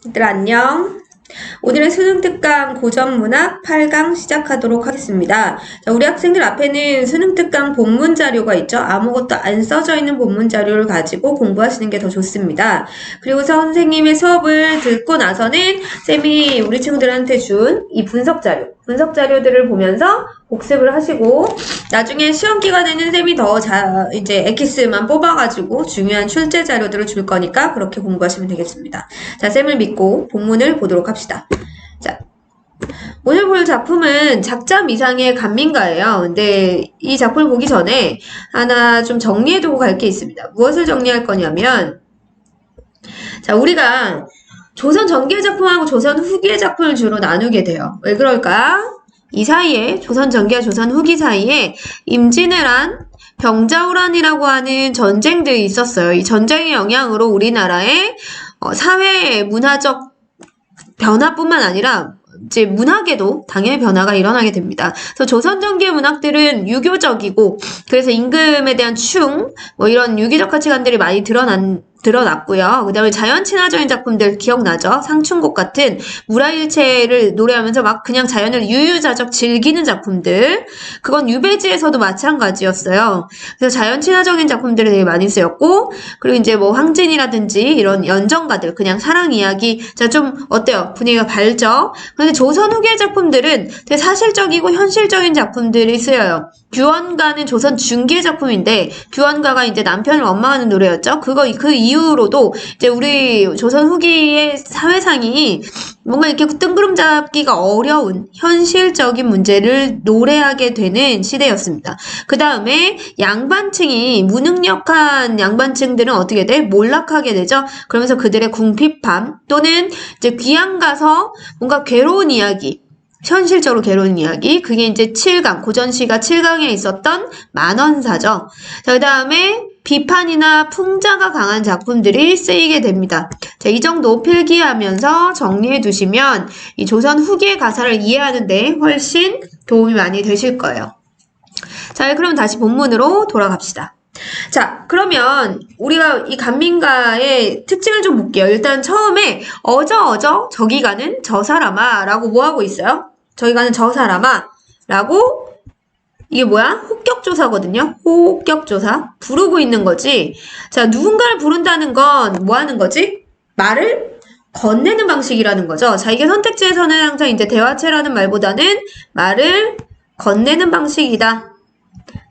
얘들 안녕. 오늘은 수능 특강 고전문학 8강 시작하도록 하겠습니다. 자, 우리 학생들 앞에는 수능 특강 본문 자료가 있죠. 아무것도 안 써져 있는 본문 자료를 가지고 공부하시는 게 더 좋습니다. 그리고 선생님의 수업을 듣고 나서는 쌤이 우리 친구들한테 준 이 분석 자료들을 보면서 복습을 하시고 나중에 시험 기간에는 쌤이 더 이제 엑기스만 뽑아가지고 중요한 출제 자료들을 줄 거니까 그렇게 공부하시면 되겠습니다. 자, 쌤을 믿고 본문을 보도록 합시다. 자, 오늘 볼 작품은 작자 미상의 간민가예요. 근데 이 작품을 보기 전에 하나 좀 정리해두고 갈 게 있습니다. 무엇을 정리할 거냐면, 자, 우리가 조선 전기의 작품하고 조선 후기의 작품을 주로 나누게 돼요. 왜 그럴까? 이 사이에 조선 전기와 조선 후기 사이에 임진왜란, 병자호란이라고 하는 전쟁들이 있었어요. 이 전쟁의 영향으로 우리나라의 사회 문화적 변화뿐만 아니라 이제 문학에도 당연히 변화가 일어나게 됩니다. 그래서 조선 전기의 문학들은 유교적이고 그래서 임금에 대한 충, 이런 유기적 가치관들이 많이 드러났고요. 그 다음에 자연 친화적인 작품들 기억나죠? 상춘곡 같은 물화일체를 노래하면서 막 그냥 자연을 유유자적 즐기는 작품들. 그건 유배지에서도 마찬가지였어요. 그래서 자연 친화적인 작품들이 되게 많이 쓰였고, 그리고 이제 황진이라든지 이런 연정가들, 그냥 사랑 이야기. 자, 좀 어때요? 분위기가 밝죠? 그런데 조선 후기의 작품들은 되게 사실적이고 현실적인 작품들이 쓰여요. 규원가는 조선 중기의 작품인데, 규원가가 이제 남편을 원망하는 노래였죠? 그 이후로도 이제 우리 조선 후기의 사회상이 뭔가 이렇게 뜬구름 잡기가 어려운 현실적인 문제를 노래하게 되는 시대였습니다. 그 다음에 양반층이 무능력한 양반층들은 어떻게 돼? 몰락하게 되죠. 그러면서 그들의 궁핍함 또는 이제 귀양 가서 뭔가 괴로운 이야기, 현실적으로 괴로운 이야기. 그게 이제 7강, 고전시가 7강에 있었던 만원사죠. 자, 그 다음에 비판이나 풍자가 강한 작품들이 쓰이게 됩니다. 자, 이 정도 필기하면서 정리해 두시면 이 조선 후기의 가사를 이해하는데 훨씬 도움이 많이 되실 거예요. 자, 그럼 다시 본문으로 돌아갑시다. 자, 그러면 우리가 이 간민가의 특징을 좀 볼게요. 일단 처음에 어저 저기 가는 저 사람아 라고 뭐 하고 있어요? 저기 가는 저 사람아 라고 이게 뭐야? 호격조사거든요. 호격조사. 부르고 있는 거지. 자, 누군가를 부른다는 건 뭐 하는 거지? 말을 건네는 방식이라는 거죠. 자, 이게 선택지에서는 항상 이제 대화체라는 말보다는 말을 건네는 방식이다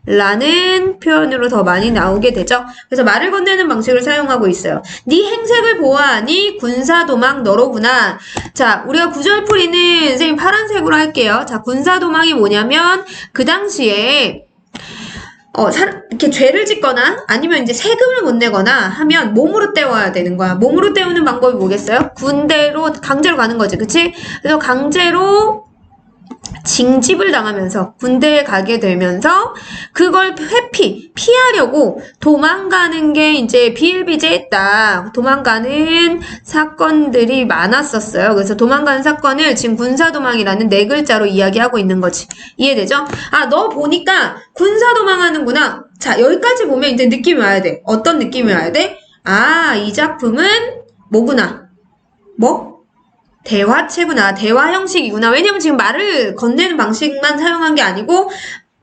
라는 표현으로 더 많이 나오게 되죠. 그래서 말을 건네는 방식을 사용하고 있어요. 네 행색을 보아하니 군사도망 너로구나. 자, 우리가 구절풀이는 선생님 파란색으로 할게요. 자, 군사도망이 뭐냐면 그 당시에 이렇게 죄를 짓거나 아니면 이제 세금을 못 내거나 하면 몸으로 때워야 되는 거야. 몸으로 때우는 방법이 뭐겠어요? 군대로 강제로 가는 거지. 그치? 그래서 강제로 징집을 당하면서 군대에 가게 되면서 그걸 피하려고 도망가는 게 이제 비일비재했다. 도망가는 사건들이 많았었어요. 그래서 도망가는 사건을 지금 군사도망이라는 네 글자로 이야기하고 있는 거지. 이해되죠? 아, 너 보니까 군사도망하는구나. 자, 여기까지 보면 이제 느낌이 와야 돼. 어떤 느낌이 와야 돼? 아, 이 작품은 뭐구나. 뭐? 대화체구나. 대화 형식이구나. 왜냐면 지금 말을 건네는 방식만 사용한 게 아니고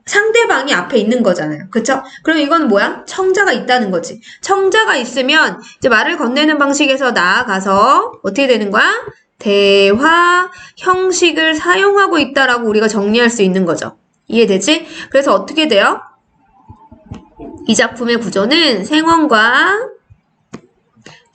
상대방이 앞에 있는 거잖아요. 그쵸? 그럼 이건 뭐야? 청자가 있다는 거지. 청자가 있으면 이제 말을 건네는 방식에서 나아가서 어떻게 되는 거야? 대화 형식을 사용하고 있다라고 우리가 정리할 수 있는 거죠. 이해되지? 그래서 어떻게 돼요? 이 작품의 구조는 생원과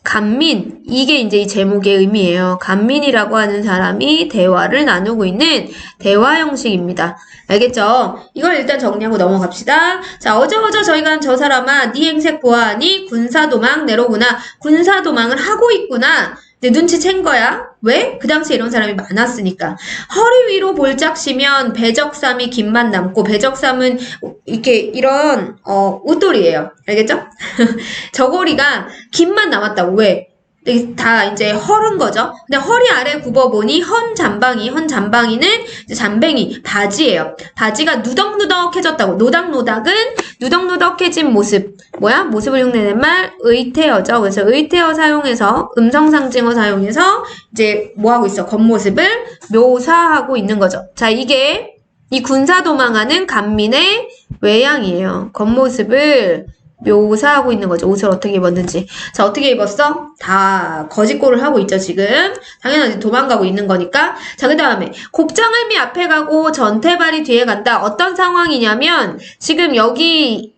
간민, 이게 이제 이 제목의 의미예요. 간민이라고 하는 사람이 대화를 나누고 있는 대화 형식입니다. 알겠죠? 이걸 일단 정리하고 넘어갑시다. 자, 어저 저희가 저 사람아 네 행색 보아하니 군사도망 내로구나. 군사도망을 하고 있구나. 근데 눈치챈 거야. 왜? 그 당시에 이런 사람이 많았으니까. 허리 위로 볼짝시면 배적삼이 김만 남고, 배적삼은 이렇게 이런 웃돌이에요. 알겠죠? 저고리가 김만 남았다고. 왜? 다 이제 헐은 거죠. 근데 허리 아래 굽어보니 헌 잠방이는 이제 잠뱅이, 바지예요. 바지가 누덕누덕해졌다고. 노닥노닥은 누덕누덕해진 모습. 뭐야? 모습을 흉내낸 말, 의태어죠. 그래서 의태어 사용해서, 음성상징어 사용해서 이제 뭐 하고 있어? 겉모습을 묘사하고 있는 거죠. 자, 이게 이 군사 도망하는 간민의 외양이에요. 겉모습을 묘사하고 있는 거죠. 옷을 어떻게 입었는지. 자, 어떻게 입었어? 다 거짓골을 하고 있죠, 지금. 당연하지. 도망가고 있는 거니까. 자, 그 다음에 곡장을미 앞에 가고 전태발이 뒤에 간다. 어떤 상황이냐면 지금 여기에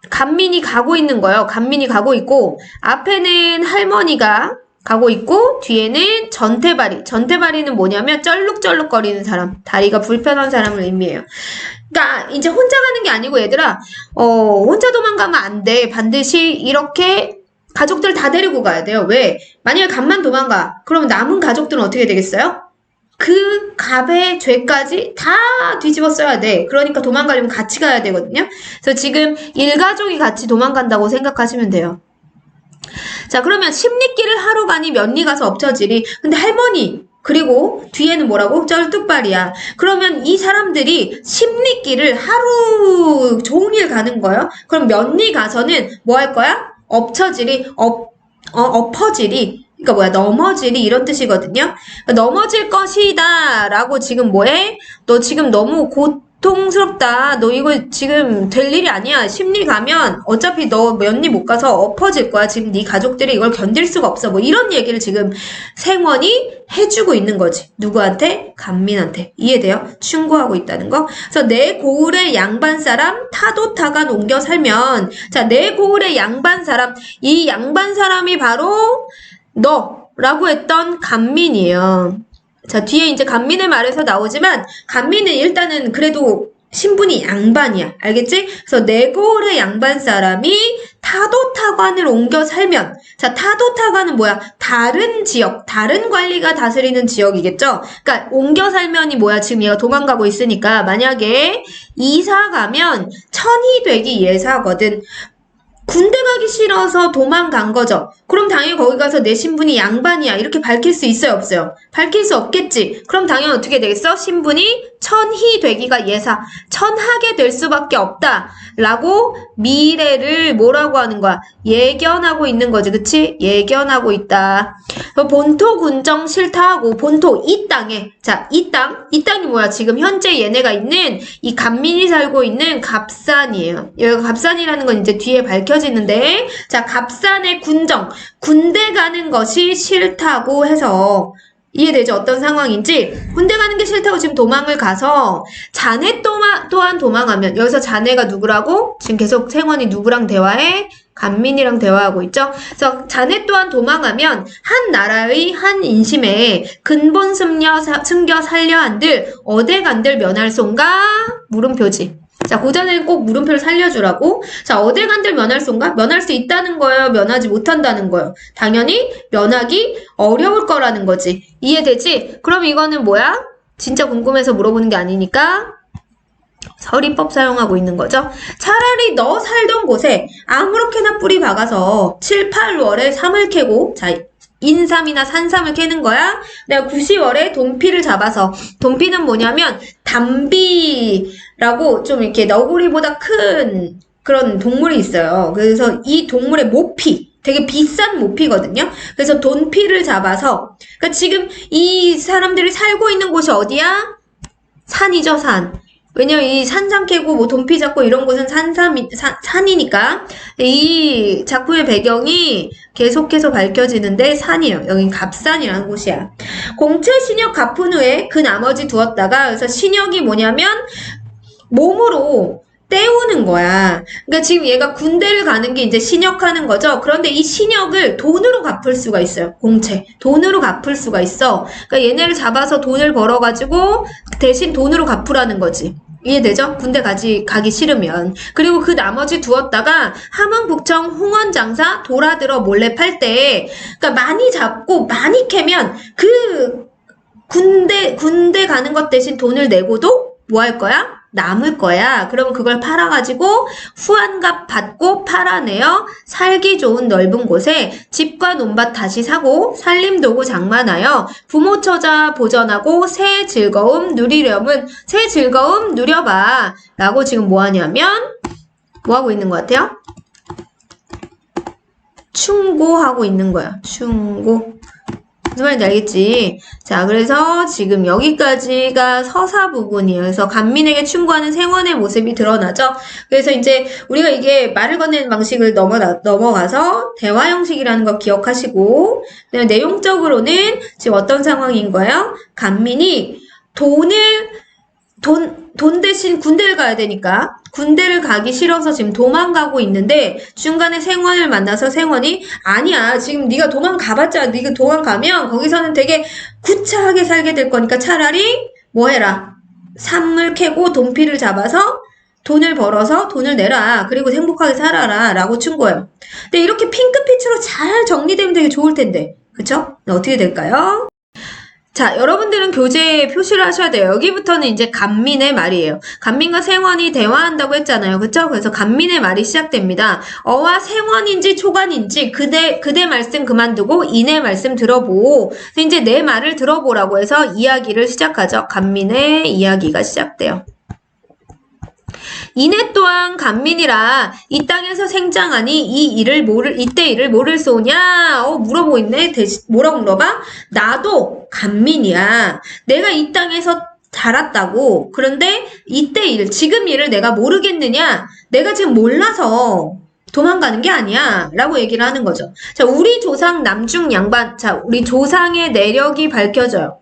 간민이 가고 있는 거예요. 간민이 가고 있고 앞에는 할머니가 가고 있고 뒤에는 전태발이는 뭐냐면 쩔룩쩔룩거리는 사람, 다리가 불편한 사람을 의미해요. 그러니까 이제 혼자 가는 게 아니고 얘들아, 혼자 도망가면 안 돼. 반드시 이렇게 가족들 다 데리고 가야 돼요. 왜? 만약에 간만 도망가, 그러면 남은 가족들은 어떻게 되겠어요? 그 갑의 죄까지 다 뒤집어 써야 돼. 그러니까 도망가려면 같이 가야 되거든요. 그래서 지금 일가족이 같이 도망간다고 생각하시면 돼요. 자, 그러면 십리길을 하러 가니 몇리 가서 엎쳐지리. 근데 할머니 그리고 뒤에는 뭐라고? 쩔뚝발이야. 그러면 이 사람들이 십리길을 하루 종일 가는 거예요. 그럼 몇리 가서는 뭐 할 거야? 엎쳐지리, 엎어지리. 그러니까 뭐야? 넘어지리 이런 뜻이거든요. 그러니까 넘어질 것이다 라고 지금 뭐해? 너 지금 너무 고통스럽다. 너 이거 지금 될 일이 아니야. 십리 가면 어차피 너 몇 리 못 가서 엎어질 거야. 지금 네 가족들이 이걸 견딜 수가 없어. 뭐 이런 얘기를 지금 생원이 해주고 있는 거지. 누구한테? 간민한테. 이해돼요? 충고하고 있다는 거. 그래서 내 고을의 양반 사람 타도타간 옮겨 살면, 자, 내 고을의 양반 사람, 이 양반 사람이 바로 너라고 했던 간민이에요. 자, 뒤에 이제 간민의 말에서 나오지만 간민은 일단은 그래도 신분이 양반이야. 알겠지? 그래서 내 고을의 양반 사람이 타도타관을 옮겨 살면, 자, 타도타관은 뭐야? 다른 지역, 다른 관리가 다스리는 지역이겠죠? 그러니까 옮겨 살면이 뭐야? 지금 얘가 도망가고 있으니까 만약에 이사 가면 천이 되기 예사거든. 군대 가기 싫어서 도망간 거죠. 그럼 당연히 거기 가서 내 신분이 양반이야 이렇게 밝힐 수 있어요, 없어요? 밝힐 수 없겠지. 그럼 당연히 어떻게 되겠어? 신분이 천희 되기가 예사, 천하게 될 수밖에 없다 라고 미래를 뭐라고 하는 거야? 예견하고 있는 거지. 그치? 예견하고 있다. 본토 군정 싫다하고, 본토 이 땅에, 자, 이 땅이 뭐야? 지금 현재 얘네가 있는 이 간민이 살고 있는 갑산이에요. 여기가 갑산이라는 건 이제 뒤에 밝혀지는데, 자, 갑산의 군정, 군대 가는 것이 싫다고 해서 이해되죠? 어떤 상황인지. 군대 가는 게 싫다고 지금 도망을 가서 자네 또한 도망하면, 여기서 자네가 누구라고? 지금 계속 생원이 누구랑 대화해? 간민이랑 대화하고 있죠? 그래서 자네 또한 도망하면 한 나라의 한 인심에 근본 숨겨 살려 한들 어디 간들 면할 손가? 물음표지. 자, 고전에는 꼭 물음표를 살려주라고. 자, 어딜 간들 면할 수인가? 면할 수 있다는 거예요? 면하지 못한다는 거예요? 당연히 면하기 어려울 거라는 거지. 이해되지? 그럼 이거는 뭐야? 진짜 궁금해서 물어보는 게 아니니까 서리법 사용하고 있는 거죠. 차라리 너 살던 곳에 아무렇게나 뿌리 박아서 7, 8월에 삼을 캐고, 자, 인삼이나 산삼을 캐는 거야. 내가 9, 10월에 돈피를 잡아서, 돈피는 뭐냐면 담비라고 좀 이렇게 너구리보다 큰 그런 동물이 있어요. 그래서 이 동물의 모피, 되게 비싼 모피거든요. 그래서 돈피를 잡아서, 그러니까 지금 이 사람들이 살고 있는 곳이 어디야? 산이죠, 산. 왜냐면 이 산삼 캐고 뭐 돈피 잡고 이런 곳은 산이니까. 이 작품의 배경이 계속해서 밝혀지는데 산이에요. 여긴 갑산이라는 곳이야. 공채 신역 갚은 후에 그 나머지 두었다가, 그래서 신역이 뭐냐면 몸으로 때우는 거야. 그러니까 지금 얘가 군대를 가는 게 이제 신역하는 거죠. 그런데 이 신역을 돈으로 갚을 수가 있어요. 공채. 돈으로 갚을 수가 있어. 그러니까 얘네를 잡아서 돈을 벌어가지고 대신 돈으로 갚으라는 거지. 이해되죠? 군대 가기 싫으면. 그리고 그 나머지 두었다가 함흥북청 홍원장사 돌아들어 몰래 팔 때, 그러니까 많이 잡고 많이 캐면 그 군대 가는 것 대신 돈을 내고도 뭐 할 거야? 남을 거야. 그러면 그걸 팔아가지고 후한값 받고 팔아내어 살기 좋은 넓은 곳에 집과 논밭 다시 사고 살림도구 장만하여 부모 처자 보전하고 새 즐거움 누리려면 새 즐거움 누려봐. 라고 지금 뭐 하냐면 뭐 하고 있는 것 같아요? 충고하고 있는 거야. 충고. 무슨 말인지 알겠지? 자, 그래서 지금 여기까지가 서사 부분이에요. 그래서 간민에게 충고하는 생원의 모습이 드러나죠? 그래서 이제 우리가 이게 말을 건네는 방식을 넘어가서 대화 형식이라는 거 기억하시고, 그다음에 내용적으로는 지금 어떤 상황인 거예요? 간민이 돈 대신 군대를 가야 되니까 군대를 가기 싫어서 지금 도망가고 있는데 중간에 생원을 만나서 생원이 아니야 지금 네가 도망가봤자 네가 도망가면 거기서는 되게 구차하게 살게 될 거니까 차라리 뭐 해라 산물 캐고 돈피를 잡아서 돈을 벌어서 돈을 내라 그리고 행복하게 살아라 라고 준 거예요. 근데 이렇게 핑크빛으로 잘 정리되면 되게 좋을 텐데 그쵸? 어떻게 될까요? 자, 여러분들은 교재에 표시를 하셔야 돼요. 여기부터는 이제 간민의 말이에요. 간민과 생원이 대화한다고 했잖아요. 그쵸? 그래서 간민의 말이 시작됩니다. 어와 생원인지 초간인지 그대 말씀 그만두고 이내 말씀 들어보. 그래서 이제 내 말을 들어보라고 해서 이야기를 시작하죠. 간민의 이야기가 시작돼요. 이내 또한 간민이라 이 땅에서 생장하니 이때 일을 모를 소냐? 물어보고 있네. 뭐라고 물어봐? 나도 간민이야. 내가 이 땅에서 자랐다고. 그런데 이때 일, 지금 일을 내가 모르겠느냐? 내가 지금 몰라서 도망가는 게 아니야. 라고 얘기를 하는 거죠. 자, 우리 조상 남중 양반. 자, 우리 조상의 내력이 밝혀져요.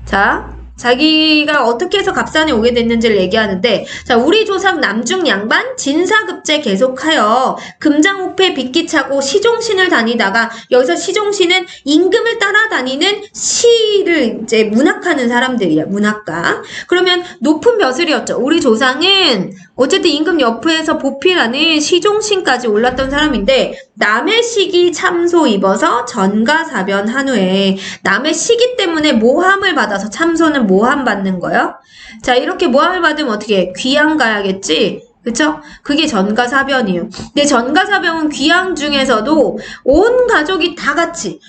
자, 자기가 어떻게 해서 갑산에 오게 됐는지를 얘기하는데 자 우리 조상 남중 양반 진사급제 계속하여 금장옥패 빗기차고 시종신을 다니다가 여기서 시종신은 임금을 따라다니는 시를 이제 문학하는 사람들이야. 문학가. 그러면 높은 벼슬이었죠. 우리 조상은 어쨌든 임금 옆에서 보필하는 시종신까지 올랐던 사람인데 남의 시기 참소 입어서 전가사변 한 후에 남의 시기 때문에 모함을 받아서 참소는 모함 받는 거예요. 자 이렇게 모함을 받으면 어떻게 해? 귀양 가야겠지? 그쵸? 그게 전가사변이에요. 근데 전가사변은 귀양 중에서도 온 가족이 다 같이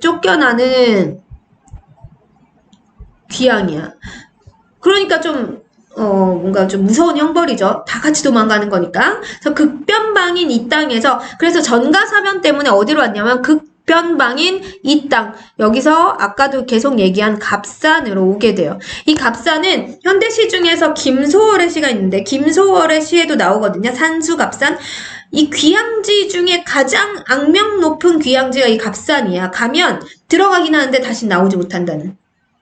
쫓겨나는 귀양이야. 그러니까 좀 뭔가 좀 무서운 형벌이죠. 다 같이 도망가는 거니까. 그래서 극변방인 이 땅에서 그래서 전가사변 때문에 어디로 왔냐면 극변방인 이 땅. 여기서 아까도 계속 얘기한 갑산으로 오게 돼요. 이 갑산은 현대시 중에서 김소월의 시가 있는데 김소월의 시에도 나오거든요. 산수갑산. 이 귀향지 중에 가장 악명 높은 귀향지가 이 갑산이야. 가면 들어가긴 하는데 다시 나오지 못한다는.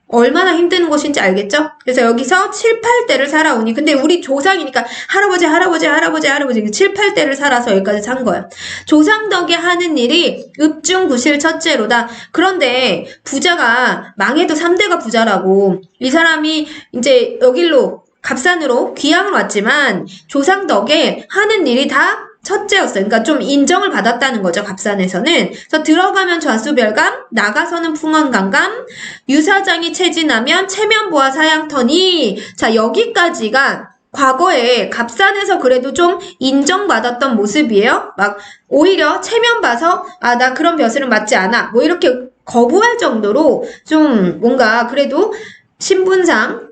얼마나 힘든 곳인지 알겠죠? 그래서 여기서 7, 8대를 살아오니 근데 우리 조상이니까 할아버지 7, 8대를 살아서 여기까지 산 거야. 조상 덕에 하는 일이 읍중구실 첫째로다. 그런데 부자가 망해도 3대가 부자라고 이 사람이 이제 여길로 갑산으로 귀향을 왔지만 조상 덕에 하는 일이 다 첫째였어요. 그러니까 좀 인정을 받았다는 거죠. 갑산에서는. 그래서 들어가면 좌수별감, 나가서는 풍원강감, 유사장이 체진하면 체면보아 사양터니. 자 여기까지가 과거에 갑산에서 그래도 좀 인정받았던 모습이에요. 막 오히려 체면 봐서 아 나 그런 벼슬은 맞지 않아. 뭐 이렇게 거부할 정도로 좀 뭔가 그래도 신분상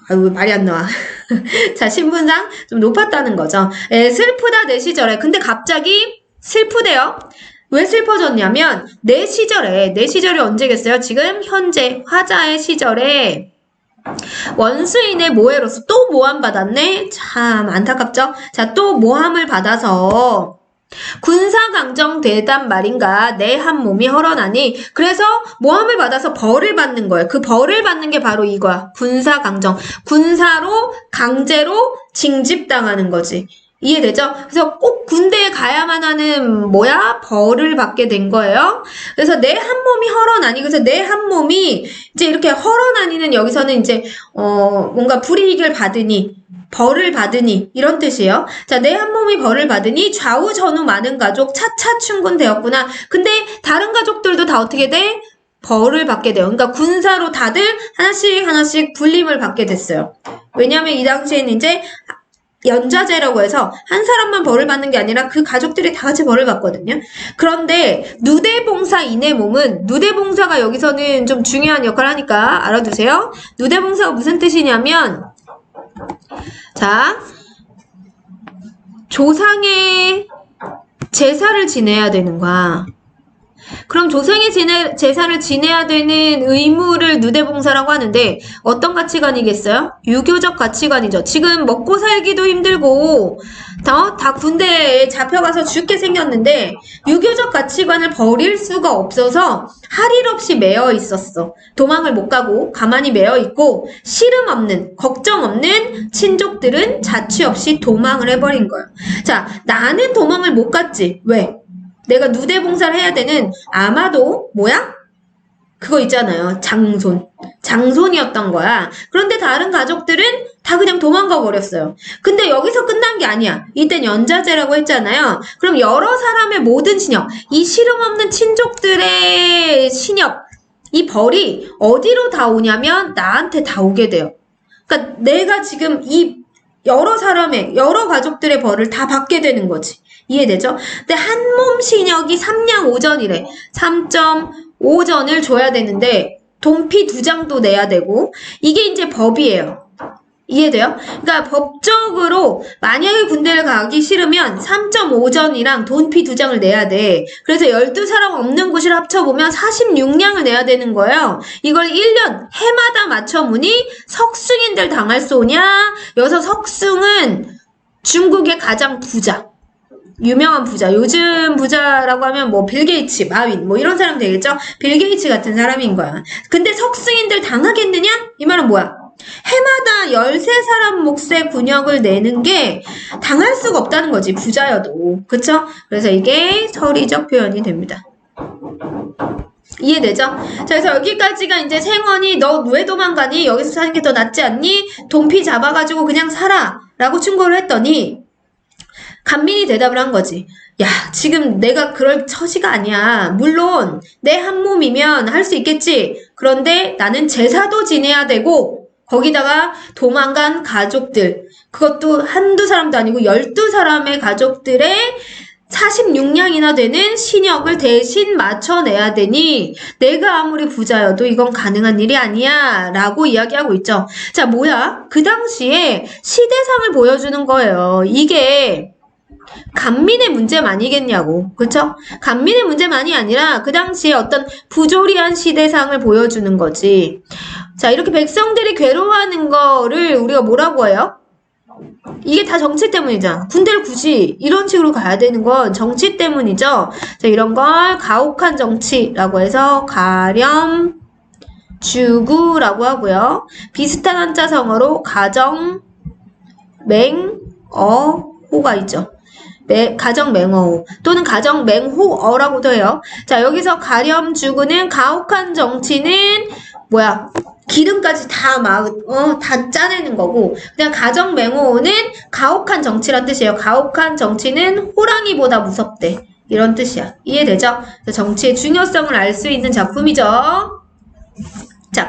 아유 말이 안 나와. 자 신분상 좀 높았다는 거죠. 슬프다 내 시절에. 근데 갑자기 슬프대요. 왜 슬퍼졌냐면 내 시절이 언제겠어요? 지금 현재 화자의 시절에 원수인의 모해로서 또 모함 받았네. 참 안타깝죠. 자 또 모함을 받아서 군사강정 되단 말인가 내 한 몸이 헐어나니. 그래서 모함을 받아서 벌을 받는 거예요. 그 벌을 받는 게 바로 이거야. 군사강정. 군사로 강제로 징집당하는 거지. 이해되죠? 그래서 꼭 군대에 가야만 하는 벌을 받게 된 거예요. 그래서 내 한 몸이 헐어나니. 그래서 내 한 몸이 이제 이렇게 헐어나니는 여기서는 이제 뭔가 불이익을 받으니 벌을 받으니 이런 뜻이에요. 자, 내 한 몸이 벌을 받으니 좌우 전후 많은 가족 차차 충군되었구나. 근데 다른 가족들도 다 어떻게 돼? 벌을 받게 돼요. 그러니까 군사로 다들 하나씩 하나씩 불림을 받게 됐어요. 왜냐하면 이 당시에는 이제 연좌제라고 해서 한 사람만 벌을 받는 게 아니라 그 가족들이 다 같이 벌을 받거든요. 그런데 누대봉사인의 몸은, 누대봉사가 여기서는 좀 중요한 역할을 하니까 알아두세요. 누대봉사가 무슨 뜻이냐면, 자, 조상의 제사를 지내야 되는 거야. 그럼 조상의 제사를 지내야 되는 의무를 누대봉사라고 하는데 어떤 가치관이겠어요? 유교적 가치관이죠. 지금 먹고 살기도 힘들고 다 군대에 잡혀가서 죽게 생겼는데 유교적 가치관을 버릴 수가 없어서 할 일 없이 매여 있었어. 도망을 못 가고 가만히 매여 있고 시름 없는, 걱정 없는 친족들은 자취 없이 도망을 해버린 거예요. 자, 나는 도망을 못 갔지. 왜? 내가 누대봉사를 해야 되는 아마도 뭐야? 그거 있잖아요. 장손이었던 거야. 그런데 다른 가족들은 다 그냥 도망가 버렸어요. 근데 여기서 끝난 게 아니야. 이땐 연좌제라고 했잖아요. 그럼 여러 사람의 모든 신협, 이 시름 없는 친족들의 신협, 이 벌이 어디로 다 오냐면 나한테 다 오게 돼요. 그러니까 내가 지금 이 여러 사람의, 여러 가족들의 벌을 다 받게 되는 거지. 이해되죠? 근데 한 몸 신역이 3냥 5전이래. 3.5전을 줘야 되는데 돈피 2장도 내야 되고 이게 이제 법이에요. 이해돼요? 그러니까 법적으로 만약에 군대를 가기 싫으면 3.5전이랑 돈피 2장을 내야 돼. 그래서 12사람 없는 곳을 합쳐보면 46냥을 내야 되는 거예요. 이걸 1년 해마다 맞춰보니 석승인들 당할 쏘냐? 여기서 석승은 중국의 가장 부자. 유명한 부자. 요즘 부자라고 하면 뭐 빌 게이츠, 마윈 뭐 이런 사람 되겠죠? 빌 게이츠 같은 사람인 거야. 근데 석승인들 당하겠느냐? 이 말은 뭐야? 해마다 13사람 몫의 군역을 내는 게 당할 수가 없다는 거지. 부자여도. 그쵸? 그래서 이게 서리적 표현이 됩니다. 이해되죠? 자, 그래서 여기까지가 이제 생원이 너 왜 도망가니? 여기서 사는 게 더 낫지 않니? 돈피 잡아가지고 그냥 살아. 라고 충고를 했더니 간민이 대답을 한 거지. 야, 지금 내가 그럴 처지가 아니야. 물론 내 한 몸이면 할 수 있겠지. 그런데 나는 제사도 지내야 되고 거기다가 도망간 가족들, 그것도 한두 사람도 아니고 12사람의 가족들의 46냥이나 되는 신역을 대신 맞춰내야 되니 내가 아무리 부자여도 이건 가능한 일이 아니야 라고 이야기하고 있죠. 자, 뭐야? 그 당시에 시대상을 보여주는 거예요. 이게 간민의 문제만 아니겠냐고. 그쵸? 간민의 문제만이 아니라 그 당시에 어떤 부조리한 시대상을 보여주는 거지. 자, 이렇게 백성들이 괴로워하는 거를 우리가 뭐라고 해요? 이게 다 정치 때문이잖아. 군대를 굳이 이런 식으로 가야 되는 건 정치 때문이죠. 자, 이런 걸 가혹한 정치라고 해서 가렴주구라고 하고요. 비슷한 한자성어로 가정, 맹, 호가 있죠. 가정맹어호 또는 가정맹호어라고도 해요. 자, 여기서 가렴주구는 가혹한 정치는 뭐야? 기름까지 다 짜내는 거고, 그냥 가정맹호호는 가혹한 정치란 뜻이에요. 가혹한 정치는 호랑이보다 무섭대. 이런 뜻이야. 이해되죠? 정치의 중요성을 알 수 있는 작품이죠. 자,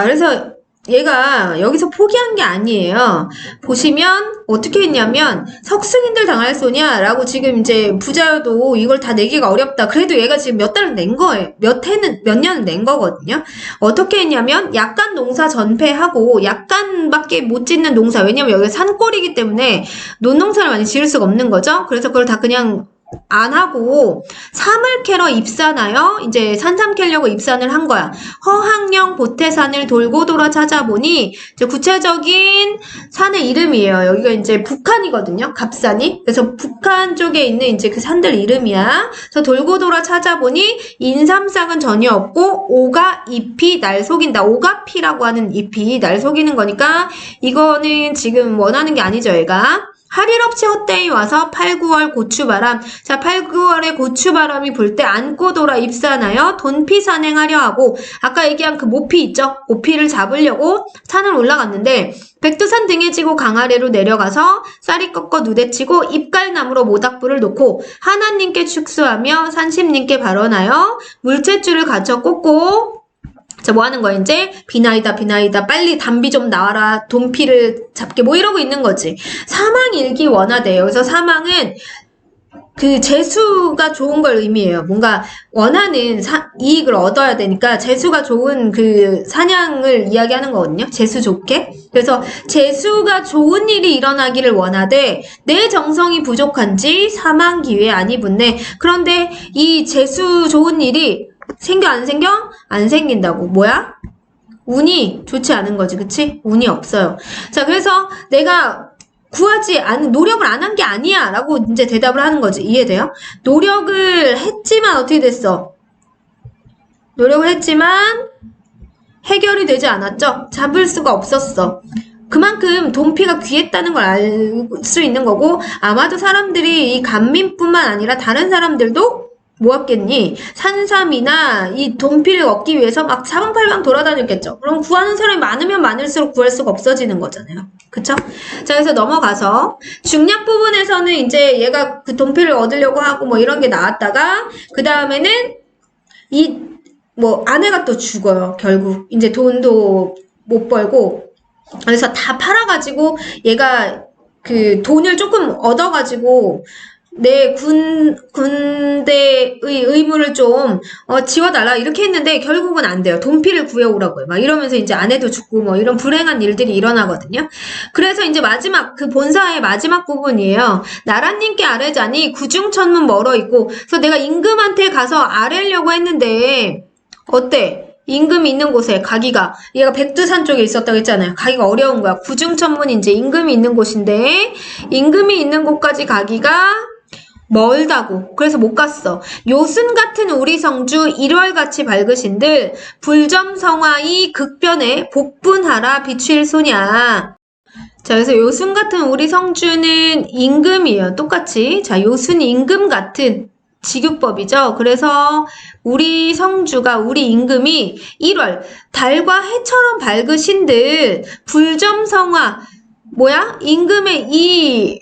그래서 얘가 여기서 포기한 게 아니에요. 보시면 어떻게 했냐면 석승인들 당할 소냐 라고 지금 이제 부자여도 이걸 다 내기가 어렵다. 그래도 얘가 지금 몇 달을 낸 거예요. 몇 년을 낸 거거든요. 어떻게 했냐면 약간 농사 전폐하고 약간밖에 못 짓는 농사, 왜냐면 여기가 산골이기 때문에 논농사를 많이 지을 수가 없는 거죠. 그래서 그걸 다 그냥 안 하고 삼을 캐러 입산하여 이제 산삼 캐려고 입산을 한 거야. 허학령 보태산을 돌고 돌아 찾아보니 이제 구체적인 산의 이름이에요. 여기가 이제 북한이거든요. 갑산이. 그래서 북한 쪽에 있는 이제 그 산들 이름이야. 그래서 돌고 돌아 찾아보니 인삼싹은 전혀 없고 오가 잎이 날 속인다. 오가피라고 하는 잎이 날 속이는 거니까 이거는 지금 원하는 게 아니죠. 얘가 할 일 없이 헛되이 와서 8, 9월 고추바람. 자, 8, 9월에 고추바람이 불 때 안고 돌아 입산하여 돈피 산행하려 하고, 아까 얘기한 그 모피 있죠? 모피를 잡으려고 산을 올라갔는데, 백두산 등에 지고 강 아래로 내려가서 쌀이 꺾어 누대치고 입갈나무로 모닥불을 놓고 하나님께 축수하며 산신님께 발언하여 물체줄을 갖춰 꽂고, 자, 뭐 하는 거야, 이제? 비나이다, 비나이다. 빨리 담비 좀 나와라. 돈피를 잡게. 뭐 이러고 있는 거지. 사망 일기 원하대요. 그래서 사망은 그 재수가 좋은 걸 의미해요. 뭔가 원하는 이익을 얻어야 되니까 재수가 좋은 그 사냥을 이야기하는 거거든요. 재수 좋게. 그래서 재수가 좋은 일이 일어나기를 원하되 내 정성이 부족한지 사망 기회에 아니 붙네. 그런데 이 재수 좋은 일이 생겨 안 생겨? 안 생긴다고. 뭐야? 운이 좋지 않은 거지. 그치? 운이 없어요. 자, 그래서 내가 구하지 않은, 노력을 안 한 게 아니야 라고 이제 대답을 하는 거지. 이해돼요? 노력을 했지만 어떻게 됐어? 노력을 했지만 해결이 되지 않았죠? 잡을 수가 없었어. 그만큼 돈피가 귀했다는 걸 알 수 있는 거고, 아마도 사람들이 이 간민뿐만 아니라 다른 사람들도 뭐였겠니? 산삼이나 이 돈피를 얻기 위해서 막 사방팔방 돌아다녔겠죠. 그럼 구하는 사람이 많으면 많을수록 구할 수가 없어지는 거잖아요. 그쵸? 자, 그래서 넘어가서 중략 부분에서는 이제 얘가 그 돈피를 얻으려고 하고 뭐 이런 게 나왔다가 그 다음에는 이 뭐 아내가 또 죽어요. 결국 이제 돈도 못 벌고 그래서 다 팔아가지고 얘가 그 돈을 조금 얻어가지고 내 군대의 의무를 좀 지워달라 이렇게 했는데 결국은 안 돼요. 돈피를 구해오라고요. 막 이러면서 이제 아내도 죽고 뭐 이런 불행한 일들이 일어나거든요. 그래서 이제 마지막 그 본사의 마지막 부분이에요. 나라님께 아뢰자니 구중천문 멀어 있고, 그래서 내가 임금한테 가서 아뢰려고 했는데 어때? 임금이 있는 곳에 가기가, 얘가 백두산 쪽에 있었다고 했잖아요. 가기가 어려운 거야. 구중천문이 이제 임금이 있는 곳인데 임금이 있는 곳까지 가기가 멀다고. 그래서 못 갔어. 요순 같은 우리 성주 1월같이 밝으신들 불점성화이 극변에 복분하라 비추일 소냐. 자, 그래서 요순 같은 우리 성주는 임금이에요. 똑같이. 자, 요순이 임금 같은 직유법이죠. 그래서 우리 성주가, 우리 임금이 1월 달과 해처럼 밝으신들 불점성화, 뭐야? 임금의 이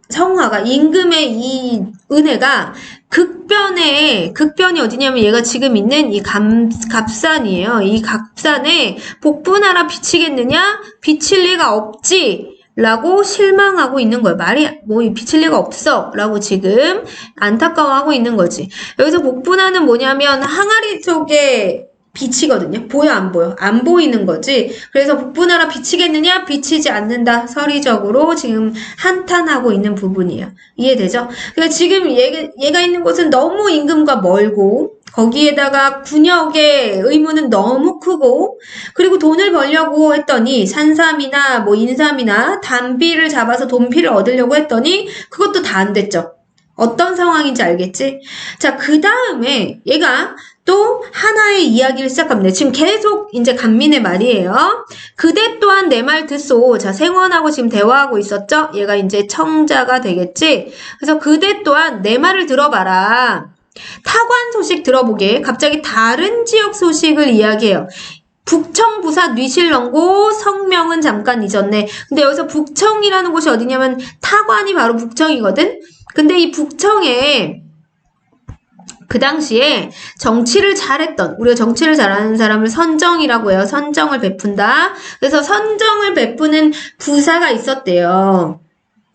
성화가, 임금의 이 은혜가 극변이 어디냐면 얘가 지금 있는 이 갑산이에요. 이 갑산에 복분하라 비치겠느냐? 비칠 리가 없지. 라고 실망하고 있는 거예요. 말이 뭐 비칠 리가 없어 라고 지금 안타까워하고 있는 거지. 여기서 복분하는 뭐냐면 항아리 쪽에 비치거든요. 보여 안 보여? 안 보이는 거지. 그래서 복분하라 비치겠느냐? 비치지 않는다. 서리적으로 지금 한탄하고 있는 부분이에요. 이해되죠? 그러니까 지금 얘가 있는 곳은 너무 임금과 멀고 거기에다가 군역의 의무는 너무 크고, 그리고 돈을 벌려고 했더니 산삼이나 뭐 인삼이나 담비를 잡아서 돈피를 얻으려고 했더니 그것도 다 안 됐죠. 어떤 상황인지 알겠지? 자, 그 다음에 얘가 또 하나의 이야기를 시작합니다. 지금 계속 이제 간민의 말이에요. 그대 또한 내 말 듣소. 자, 생원하고 지금 대화하고 있었죠? 얘가 이제 청자가 되겠지? 그래서 그대 또한 내 말을 들어봐라. 타관 소식 들어보게. 갑자기 다른 지역 소식을 이야기해요. 북청부사 뉘실렁고 성명은 잠깐 잊었네. 근데 여기서 북청이라는 곳이 어디냐면 타관이 바로 북청이거든? 근데 이 북청에 그 당시에 정치를 잘했던, 우리가 정치를 잘하는 사람을 선정이라고 해요. 선정을 베푼다. 그래서 선정을 베푸는 부사가 있었대요.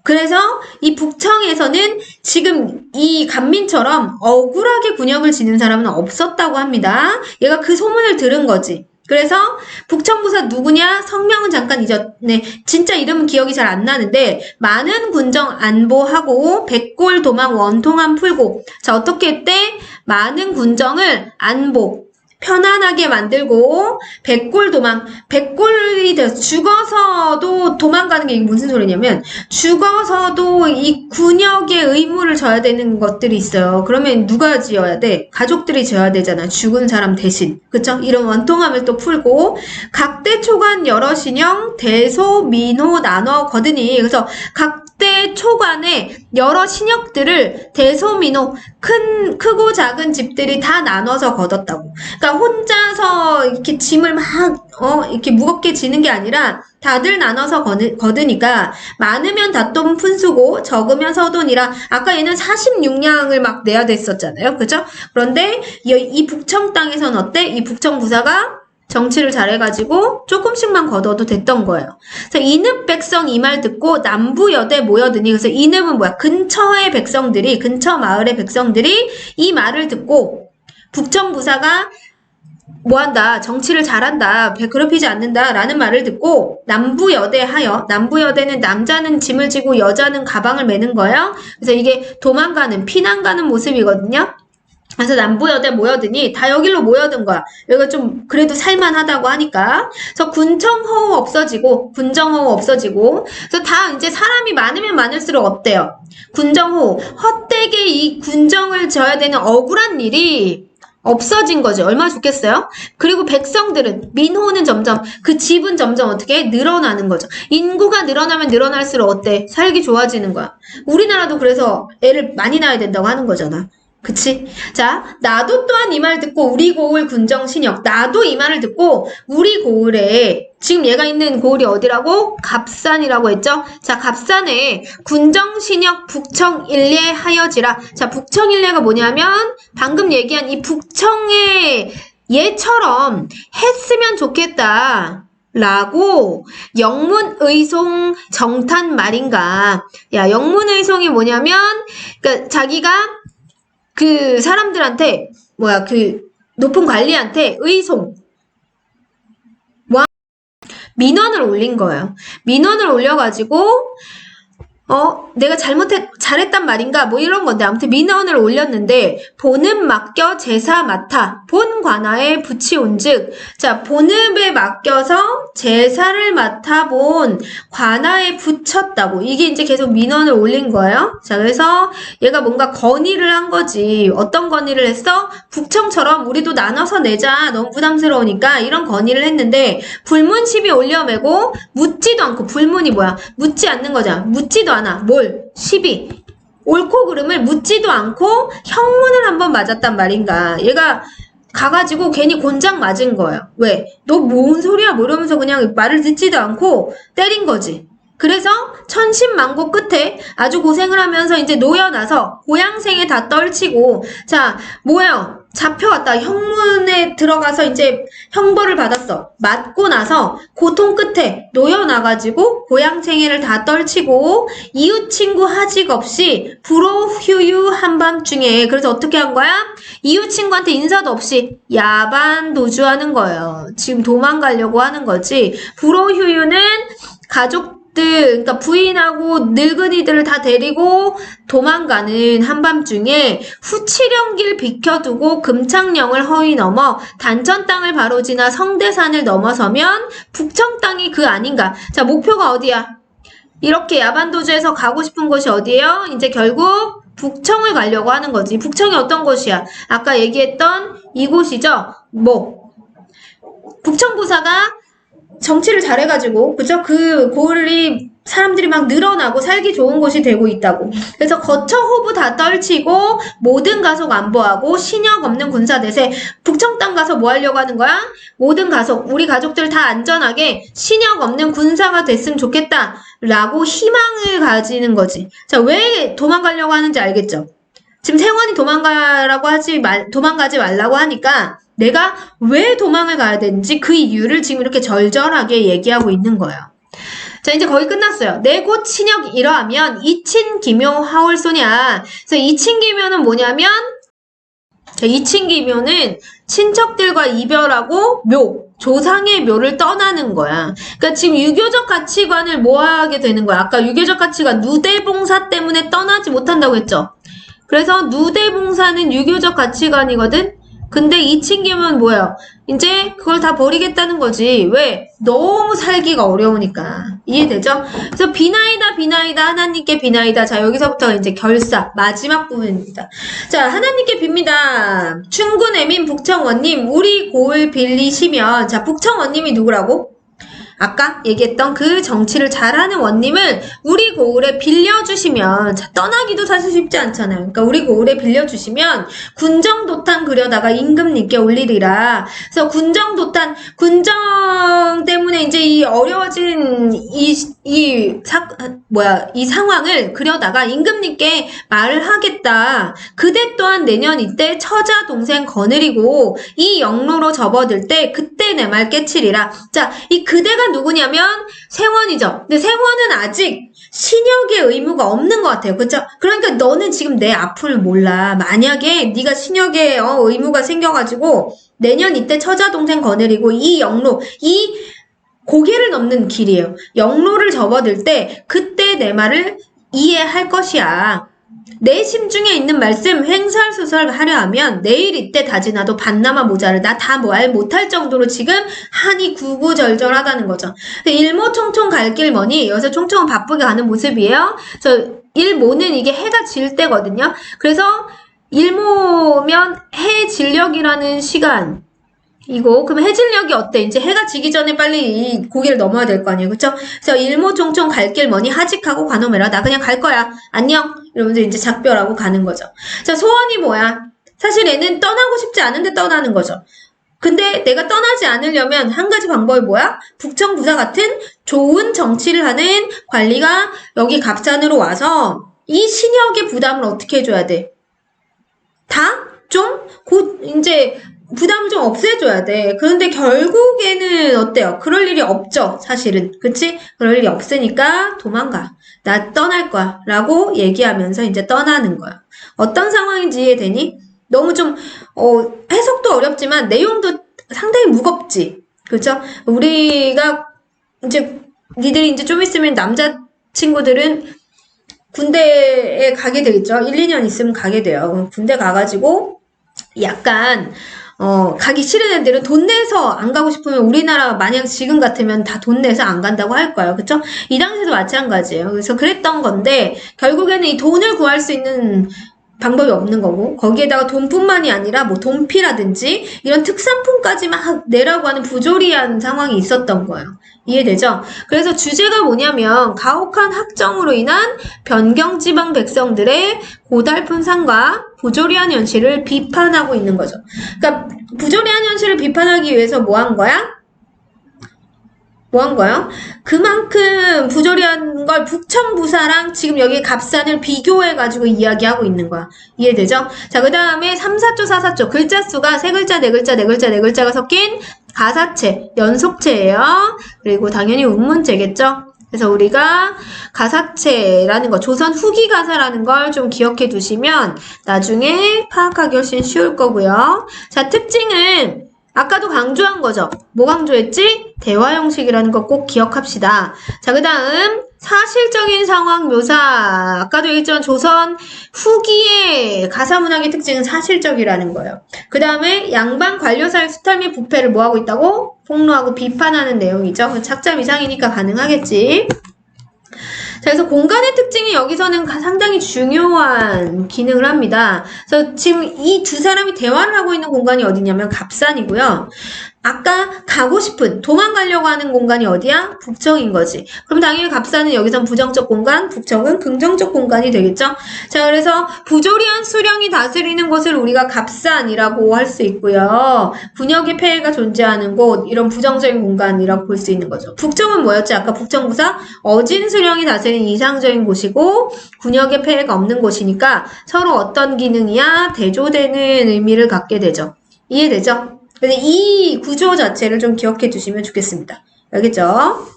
그래서 이 북청에서는 지금 이 간민처럼 억울하게 군역을 지는 사람은 없었다고 합니다. 얘가 그 소문을 들은 거지. 그래서 북청부사 누구냐? 성명은 잠깐 잊었네. 진짜 이름은 기억이 잘 안 나는데 많은 군정 안보하고 백골 도망 원통함 풀고. 자, 어떻게 했대? 많은 군정을 안보, 편안하게 만들고 백골 도망, 백골이 돼서 죽어서도 도망가는 게 무슨 소리냐면 죽어서도 이 군역의 의무를 져야 되는 것들이 있어요. 그러면 누가 지어야 돼? 가족들이 지어야 되잖아. 죽은 사람 대신. 그쵸? 이런 원통함을 또 풀고 각대 초간 여러 신형 대소 민호 나눠 거드니. 그래서 각 역대 초간에 여러 신역들을 대소민호 크고 작은 집들이 다 나눠서 거뒀다고. 그러니까 혼자서 이렇게 짐을 막 이렇게 무겁게 지는 게 아니라 다들 나눠서 거드니까 많으면 닷돈 푼수고 적으면 서돈이라. 아까 얘는 46냥을 막 내야 됐었잖아요. 그죠? 그런데 이 북청 땅에서는 어때? 이 북청 부사가 정치를 잘해가지고 조금씩만 걷어도 됐던 거예요. 그래서 이늪 백성 이 말 듣고 남부여대 모여드니. 그래서 이늪은 뭐야? 근처의 백성들이, 근처 마을의 백성들이 이 말을 듣고 북청 부사가 뭐한다? 정치를 잘한다. 배 괴롭히지 않는다. 라는 말을 듣고 남부여대 하여. 남부여대는 남자는 짐을 지고 여자는 가방을 메는 거예요. 그래서 이게 도망가는, 피난가는 모습이거든요. 그래서 남부여대 모여드니 다 여기로 모여든 거야. 여기가 좀 그래도 살만하다고 하니까. 그래서 군청허우 없어지고, 군정허우 없어지고. 그래서 다 이제 사람이 많으면 많을수록 어때요? 군정허우. 헛되게 이 군정을 져야 되는 억울한 일이 없어진 거지. 얼마나 좋겠어요? 그리고 백성들은, 민호는 점점, 그 집은 점점 어떻게 늘어나는 거죠. 인구가 늘어나면 늘어날수록 어때? 살기 좋아지는 거야. 우리나라도 그래서 애를 많이 낳아야 된다고 하는 거잖아. 그치? 자, 나도 또한 이 말 듣고 우리 고을 군정신역. 나도 이 말을 듣고 우리 고을에, 지금 얘가 있는 고을이 어디라고? 갑산이라고 했죠? 자, 갑산에 군정신역 북청일례 하여지라. 자, 북청일례가 뭐냐면 방금 얘기한 이 북청의 얘처럼 했으면 좋겠다. 라고 영문의송 정탄 말인가. 야, 영문의송이 뭐냐면 그러니까 자기가 그 사람들한테 그 높은 관리한테 의송 민원을 올린 거예요. 민원을 올려가지고 내가 잘했단 말인가 뭐 이런 건데 아무튼 민원을 올렸는데 본읍 맡겨 제사 맡아 본 관아에 붙이온즉. 자, 본읍에 맡겨서 제사를 맡아본 관아에 붙였다고. 이게 이제 계속 민원을 올린 거예요. 자, 그래서 얘가 뭔가 건의를 한 거지. 어떤 건의를 했어? 북청처럼 우리도 나눠서 내자. 너무 부담스러우니까 이런 건의를 했는데 불문시비 올려매고 묻지도 않고. 불문이 뭐야? 묻지 않는 거잖아. 묻지도 않아. 뭘? 시비. 옳고 그름을 묻지도 않고 형문을 한번 맞았단 말인가. 얘가 가가지고 괜히 곤장 맞은 거예요. 왜? 너 뭔 소리야? 뭐 이러면서 그냥 말을 듣지도 않고 때린 거지. 그래서 천신만고 끝에 아주 고생을 하면서 이제 놓여나서 고양생에 다 떨치고. 자, 뭐예요? 잡혀왔다. 형문에 들어가서 이제 형벌을 받았어. 맞고 나서 고통 끝에 놓여나가지고 고양생애를 다 떨치고 이웃 친구 하직 없이 불호휴유 한밤중에. 그래서 어떻게 한 거야? 이웃 친구한테 인사도 없이 야반 도주하는 거예요. 지금 도망가려고 하는 거지. 불호휴유는 그러니까 부인하고 늙은이들을 다 데리고 도망가는 한밤중에 후치령길 비켜두고 금창령을 허위 넘어 단천 땅을 바로 지나 성대산을 넘어서면 북청 땅이 그 아닌가. 자, 목표가 어디야? 이렇게 야반도주에서 가고 싶은 곳이 어디예요? 이제 결국 북청을 가려고 하는 거지. 북청이 어떤 곳이야? 아까 얘기했던 이곳이죠? 북청부사가 정치를 잘해가지고, 그죠? 그 고을이 사람들이 막 늘어나고 살기 좋은 곳이 되고 있다고. 그래서 거처 호부 다 떨치고 모든 가속 안보하고 신역 없는 군사 대세. 북청 땅 가서 뭐 하려고 하는 거야? 모든 가속, 우리 가족들 다 안전하게 신역 없는 군사가 됐으면 좋겠다 라고 희망을 가지는 거지. 자, 왜 도망가려고 하는지 알겠죠? 지금 생원이 도망가지 말라고 하니까 내가 왜 도망을 가야 되는지 그 이유를 지금 이렇게 절절하게 얘기하고 있는 거예요. 자, 이제 거의 끝났어요. 내 곧 친역 이러하면 이친기묘 하올소냐. 그래서 이친기묘는 뭐냐면, 자, 이친기묘는 친척들과 이별하고 조상의 묘를 떠나는 거야. 그러니까 지금 유교적 가치관을 모아하게 되는 거야. 아까 유교적 가치관 누대봉사 때문에 떠나지 못한다고 했죠. 그래서 누대봉사는 유교적 가치관이거든. 근데 이친기묘는 뭐예요? 이제 그걸 다 버리겠다는 거지. 왜? 너무 살기가 어려우니까. 이해되죠? 그래서 비나이다 하나님께 비나이다. 자, 여기서부터 이제 결사 마지막 부분입니다. 자, 하나님께 빕니다. 충군애민 북청원님 우리 고을 빌리시면. 자, 북청원님이 누구라고? 아까 얘기했던 그 정치를 잘하는 원님을 우리 고을에 빌려주시면, 자, 떠나기도 사실 쉽지 않잖아요. 그러니까 우리 고을에 빌려주시면 군정도탄 그려다가 임금님께 올리리라. 그래서 군정 때문에 이제 이 어려워진 이 상황을 그려다가 임금님께 말을 하겠다. 그대 또한 내년 이때 처자 동생 거느리고 이 영로로 접어들 때 그때 내 말 깨치리라. 자, 이 그대가 누구냐면 생원이죠. 근데 생원은 아직 신역의 의무가 없는 것 같아요. 그렇죠? 그러니까 너는 지금 내 앞을 몰라. 만약에 네가 신역의 의무가 생겨가지고 내년 이때 처자 동생 거느리고 이 영로, 이 고개를 넘는 길이에요. 영로를 접어들 때 그때 내 말을 이해할 것이야. 내 심중에 있는 말씀 횡설수설 하려 하면 내일 이때 다지나도 반나마 모자르다. 다 말 못할 정도로 지금 한이 구구절절하다는 거죠. 일모총총 갈 길 머니, 여기서 총총은 바쁘게 가는 모습이에요. 일모는 이게 해가 질 때거든요. 그래서 일모면 해질녘이라는 시간, 그럼 해질녘이 어때? 이제 해가 지기 전에 빨리 이 고개를 넘어야 될 거 아니에요. 그쵸? 그래서 일모총총 갈 길 머니 하직하고 관오매라. 나 그냥 갈 거야. 안녕. 이러면서 이제 작별하고 가는 거죠. 자, 소원이 뭐야? 사실 얘는 떠나고 싶지 않은데 떠나는 거죠. 근데 내가 떠나지 않으려면 한 가지 방법이 뭐야? 북청부사 같은 좋은 정치를 하는 관리가 여기 갑산으로 와서 이 신역의 부담을 어떻게 해줘야 돼? 이제 부담을 좀 없애줘야 돼. 그런데 결국에는 어때요? 그럴 일이 없죠, 사실은. 그치? 그럴 일이 없으니까 도망가. 나 떠날 거야. 라고 얘기하면서 이제 떠나는 거야. 어떤 상황인지 이해되니? 너무 좀, 해석도 어렵지만 내용도 상당히 무겁지. 그렇죠? 우리가 니들이 이제 좀 있으면 남자친구들은 군대에 가게 되겠죠. 1, 2년 있으면 가게 돼요. 그럼 군대 가가지고 약간 가기 싫은 애들은 돈 내서 안 가고 싶으면 우리나라 만약 지금 같으면 다 돈 내서 안 간다고 할 거예요. 그쵸? 이 당시에도 마찬가지예요. 그래서 그랬던 건데 결국에는 이 돈을 구할 수 있는 방법이 없는 거고 거기에다가 돈뿐만이 아니라 뭐 돈피라든지 이런 특산품까지 막 내라고 하는 부조리한 상황이 있었던 거예요. 이해되죠? 그래서 주제가 뭐냐면 가혹한 학정으로 인한 변경지방 백성들의 고달픈 삶과 부조리한 현실을 비판하고 있는 거죠. 그러니까 부조리한 현실을 비판하기 위해서 뭐 한 거야? 그만큼 부조리한 걸 북청부사랑 지금 여기 갑산을 비교해가지고 이야기하고 있는 거야. 이해되죠? 자, 그 다음에 3사조, 4사조. 글자 수가 3글자, 4글자, 4글자, 4글자가 섞인 가사체, 연속체예요. 그리고 당연히 운문체겠죠? 그래서 우리가 가사체라는 거, 조선 후기 가사라는 걸 좀 기억해 두시면 나중에 파악하기 훨씬 쉬울 거고요. 자, 특징은 아까도 강조한 거죠. 뭐 강조했지? 대화 형식이라는 거 꼭 기억합시다. 자, 그 다음 사실적인 상황 묘사. 아까도 얘기했지만 조선 후기의 가사문학의 특징은 사실적이라는 거예요. 그 다음에 양반 관료 사이 수탈 및 부패를 뭐하고 있다고? 폭로하고 비판하는 내용이죠. 착잠 이상이니까 가능하겠지. 자, 그래서 공간의 특징이 여기서는 상당히 중요한 기능을 합니다. 그래서 지금 이 두 사람이 대화를 하고 있는 공간이 어디냐면 갑산이고요. 아까 가고 싶은, 도망가려고 하는 공간이 어디야? 북청인 거지. 그럼 당연히 갑산은 여기선 부정적 공간, 북청은 긍정적 공간이 되겠죠? 자, 그래서 부조리한 수령이 다스리는 곳을 우리가 갑산이라고 할 수 있고요. 군역의 폐해가 존재하는 곳, 이런 부정적인 공간이라고 볼 수 있는 거죠. 북청은 뭐였지? 아까 북청부사? 어진 수령이 다스리는 이상적인 곳이고, 군역의 폐해가 없는 곳이니까 서로 어떤 기능이야? 대조되는 의미를 갖게 되죠. 이해되죠? 근데 이 구조 자체를 좀 기억해 두시면 좋겠습니다. 알겠죠?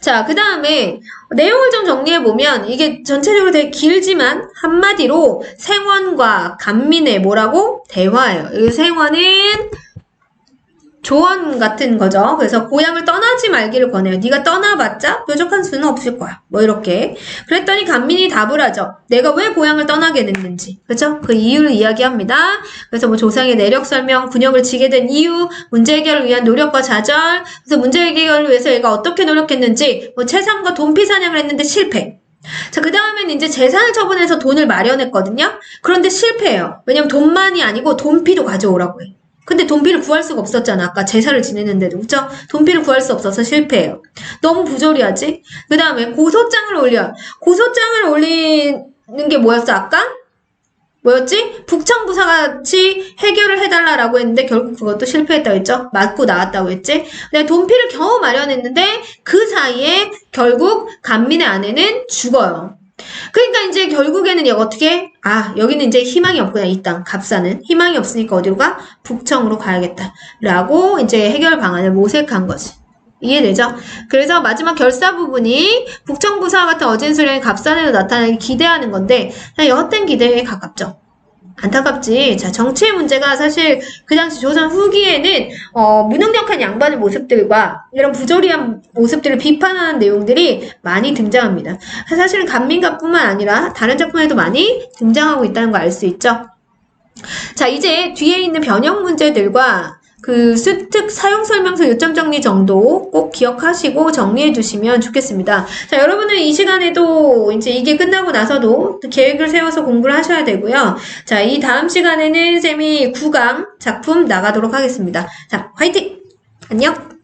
자, 그 다음에 내용을 좀 정리해보면 이게 전체적으로 되게 길지만 한마디로 생원과 간민의 뭐라고? 대화예요. 이 생원은 조언 같은 거죠. 그래서 고향을 떠나지 말기를 권해요. 네가 떠나봤자 뾰족한 수는 없을 거야. 뭐 이렇게. 그랬더니 간민이 답을 하죠. 내가 왜 고향을 떠나게 됐는지. 그렇죠? 그 이유를 이야기합니다. 그래서 뭐 조상의 내력 설명, 군역을 지게 된 이유, 문제 해결을 위한 노력과 좌절, 그래서 문제 해결을 위해서 얘가 어떻게 노력했는지, 뭐 채상과 돈피 사냥을 했는데 실패. 자, 그 다음에는 이제 재산을 처분해서 돈을 마련했거든요. 그런데 실패해요. 왜냐면 돈만이 아니고 돈피도 가져오라고 해. 근데 돈피를 구할 수가 없었잖아. 아까 제사를 지냈는데도. 그쵸? 돈피를 구할 수 없어서 실패해요. 너무 부조리하지? 그 다음에 고소장을 올려. 고소장을 올리는 게 뭐였어, 아까? 뭐였지? 북청부사같이 해결을 해달라라고 했는데 결국 그것도 실패했다고 했죠? 맞고 나왔다고 했지? 근데 돈피를 겨우 마련했는데 그 사이에 결국 간민의 아내는 죽어요. 그러니까 이제 결국에는 어떻게? 아, 여기는 이제 희망이 없구나, 이 땅, 갑사는. 희망이 없으니까 어디로 가? 북청으로 가야겠다. 라고 이제 해결 방안을 모색한 거지. 이해되죠? 그래서 마지막 결사 부분이 북청부사와 같은 어진수령이 갑산에도 나타나기 기대하는 건데 그냥 헛된 기대에 가깝죠. 안타깝지. 자, 정치의 문제가 사실 그 당시 조선 후기에는 무능력한 양반의 모습들과 이런 부조리한 모습들을 비판하는 내용들이 많이 등장합니다. 사실은 간민가뿐만 아니라 다른 작품에도 많이 등장하고 있다는 거 알 수 있죠. 자, 이제 뒤에 있는 변형 문제들과 그 수특 사용설명서 요점 정리 정도 꼭 기억하시고 정리해 두시면 좋겠습니다. 자, 여러분은 이 시간에도 이제 이게 끝나고 나서도 계획을 세워서 공부를 하셔야 되고요. 자, 이 다음 시간에는 쌤이 9강 작품 나가도록 하겠습니다. 자, 화이팅! 안녕!